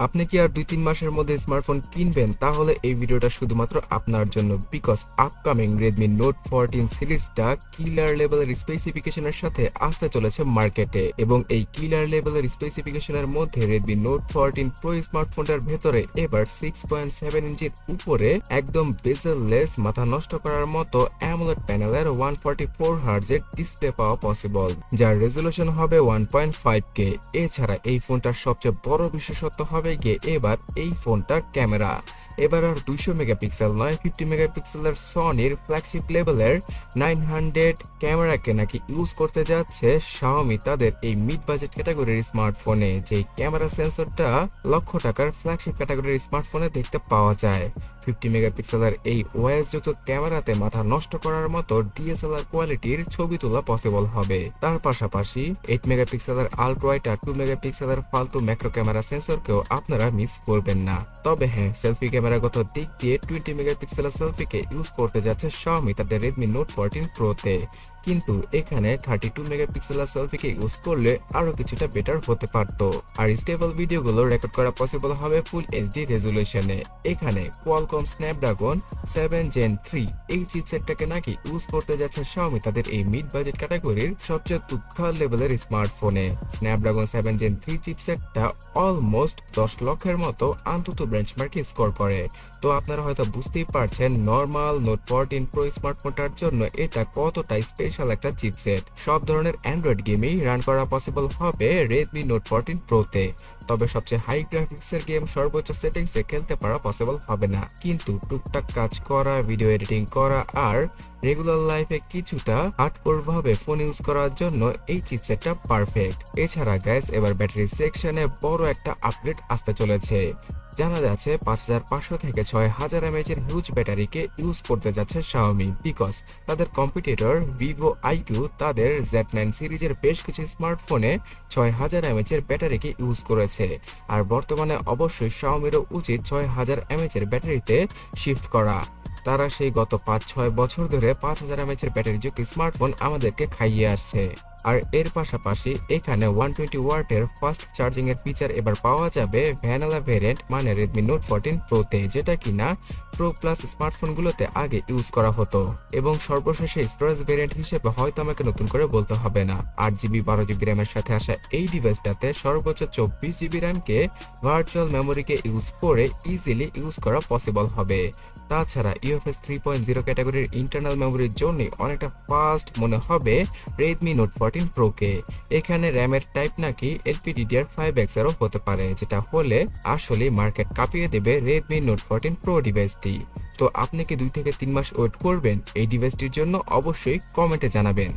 আপনি কি আর 2-3 মাসের মধ্যে স্মার্টফোন কিনবেন? তাহলে এই ভিডিওটা শুধুমাত্র আপনার জন্য, বিকজ আপকামিং Redmi Note 14 সিরিজটা কিলার লেভেলের স্পেসিফিকেশনের সাথে আসতে চলেছে মার্কেটে, এবং এই কিলার লেভেলের স্পেসিফিকেশনের মধ্যে Redmi Note 14 Pro স্মার্টফোনটার ভেতরে এবার 6.7 ইঞ্চির উপরে একদম বেজেললেস, মাথা নষ্ট করার মতো অ্যামোলেড প্যানেলের 144 হার্জের ডিসপ্লে পাওয়া পসিবল, যার রেজলিউশন হবে 1.5K। এছাড়া এই ফোনটার সবচেয়ে বড় বিশেষত্ব হবে এবার এই ফোনটার ক্যামেরা। এবার আর 200 মেগাপিক্সেল নয়, 50 মেগাপিক্সেলের সনির ফ্ল্যাগশিপ লেভেলের 900 ক্যামেরাকে নাকি ইউজ করতে যাচ্ছে Xiaomi তাদের এই মিড বাজেট ক্যাটাগরির স্মার্টফোনে, যে ক্যামেরা সেন্সরটা লক্ষ টাকার ফ্ল্যাগশিপ ক্যাটাগরির স্মার্টফোনে দেখতে পাওয়া যায়। 50 মেগাপিক্সেলের এই ওএস যুক্ত ক্যামেরাতে মাথা নষ্ট করার মতো ডিএসএলআর কোয়ালিটির ছবি তোলা পসিবল হবে। তার পাশাপাশি 8 মেগাপিক্সেলের আলট্রা ওয়াইড আর 2 মেগাপিক্সেলের ফালতু ম্যাক্রো ক্যামেরা সেন্সরকেও আপনারা মিস করবেন না। তবে হ্যাঁ, সেলফি ক্যামেরাগত দিক দিয়ে 20 মেগাপিক্সেলের সেলফিকে ইউজ করতে যাচ্ছে Xiaomi তাদের Redmi Note 14 Pro তে, কিন্তু এখানে 32 মেগাপিক্সেলের সেলফিকে ইউজ করলে আরো কিছুটা বেটার হতে পারতো। আর স্টেবল ভিডিওগুলো রেকর্ড করা পসিবল হবে ফুল এইচডি রেজুলেশনে। এখানে Qualcomm Snapdragon 7 Gen 3 এই চিপসেটটাকে নাকি ইউজ করতে যাচ্ছে Xiaomi তাদের এই মিড বাজেট ক্যাটাগরির সবচেয়ে তুচ্ছার লেভেলের স্মার্টফোনে। Snapdragon 7 Gen 3 চিপসেটটা অলমোস্ট 10 লক্ষের মতো আন্তত বেঞ্চমার্ক স্কোর করে। তো আপনারা হয়তো বুঝতেই পারছেন নর্মাল Note 14 Pro স্মার্টফোনটার জন্য এটা কতটা স্পেশাল একটা চিপসেট। সব ধরনের অ্যান্ড্রয়েড গেমই রান করা পসিবল হবে Redmi Note 14 Pro তে। তবে সবচেয়ে হাই গ্রাফিক্সের গেম সর্বোচ্চ সেটিংসে খেলতে পারা পসিবল হবে না, কিন্তু টুকটাক কাজ করা, ভিডিও এডিটিং করা আর রেগুলার লাইফে কিছুটা হার্ডকোর ভাবে ফোন ইউজ করার জন্য এই চিপসেটটা পারফেক্ট। এছাড়া গাইস, এবার ব্যাটারি সেকশনে বড় একটা আপডেট আসতে চলেছে। জানা যাচ্ছে 5500 থেকে 6000 mAh এর হিউজ ব্যাটারিকে ইউজ করতে যাচ্ছে Xiaomi, বিকজ তাদের কম্পিটিটর Vivo IQ তাদের Z9 সিরিজের বেশ কিছু স্মার্টফোনে 6000 mAh এর ব্যাটারিকে ইউজ করেছে। আর বর্তমানে অবশ্যই Xiaomiরও উচিত 6000 mAh এর ব্যাটারিতে শিফট করা। তারা সেই গত 5-6 বছর ধরে 5000 mAh এর ব্যাটারি যুক্ত স্মার্টফোন আমাদেরকে খাইয়ে আসছে। আর এর পাশাপাশি এখানে 120 ওয়াটের ফাস্ট চার্জিং এর ফিচার এবার পাওয়া যাবে ভ্যানিলা ভেরিয়েন্ট মানে Redmi Note 14 Pro তে, যেটা কিনা Pro Plus স্মার্টফোনগুলোতে আগে ইউজ করা হতো। এবং সর্বশেষে স্টোরেজ ভেরিয়েন্ট হিসেবে হয়তো আমাকে নতুন করে বলতে হবে না, 8GB 12GB র্যামের সাথে আসা এই ডিভাইসটাতে সর্বোচ্চ 24GB র্যামকে ভার্চুয়াল মেমোরিকে ইউজ করে ইজিলি ইউজ করা পসিবল হবে। তাছাড়া UFS 3.0 ক্যাটাগরির ইন্টারনাল মেমোরির জন্য অনেকটা ফাস্ট মনে হবে Redmi Note 14 Pro কে। এখানে র্যামের টাইপ নাকি LPDDR5X এরও হতে পারে, যেটা হলে আসলে মার্কেট কাঁপিয়ে দেবে Redmi Note 14 Pro ডিভাইসটি। তো আপনি কি 2 থেকে 3 মাস ওয়েট করবেন এই ডিভাইসটির জন্য? অবশ্যই কমেন্টে জানাবেন।